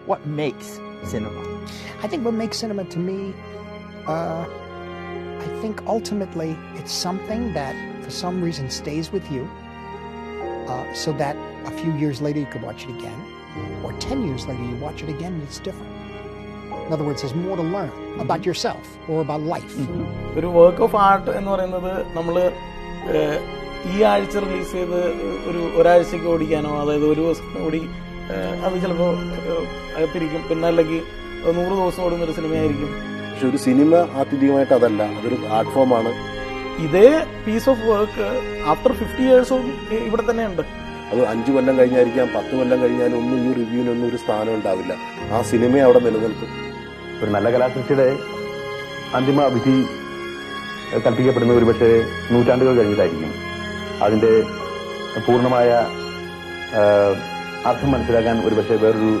What makes cinema? I think what makes cinema to me, I think ultimately it's something that for some reason stays with you, so that a few years later you could watch it again, or 10 years later you watch it again and it's different. In other words, there's more to learn about yourself or about life. ഒരു work of art എന്ന് പറയുന്നത് നമ്മൾ ഈ ആഴ്ച release ചെയ്ത് ഒരാഴ്ചക്ക് ഓടിക്കാനോ, അതായത് ഒരു ദിവസം ഓടി അത് ചിലപ്പോൾ അകത്തിരിക്കും, പിന്നെ അല്ലെങ്കിൽ 100 ദിവസം ഓടുന്ന ഒരു സിനിമയായിരിക്കും. പക്ഷെ ഒരു സിനിമ ആത്യന്തികമായിട്ട് അതല്ല, അതൊരു ആർട്ട് ഫോമാണ്. ഇതേ പീസ് ഓഫ് വർക്ക് ആഫ്റ്റർ 50 yearsഉം ഇവിടെ തന്നെ ഉണ്ട്. അത് 5 കൊല്ലം കഴിഞ്ഞായിരിക്കാം, 10 കൊല്ലം കഴിഞ്ഞാലും ഒന്നും ഈ റിവ്യൂവിനൊന്നും ഒരു സ്ഥാനം ഉണ്ടാവില്ല. ആ സിനിമ അവിടെ നിലനിൽക്കും. ഒരു നല്ല കലാസൃഷ്ടിയുടെ അന്തിമ വിധി കൽപ്പിക്കപ്പെടുന്ന ഒരുപക്ഷെ നൂറ്റാണ്ടുകൾ കഴിഞ്ഞിട്ടായിരിക്കും. അതിന്റെ പൂർണ്ണമായ അർത്ഥം മനസ്സിലാക്കാൻ ഒരുപക്ഷെ വേറൊരു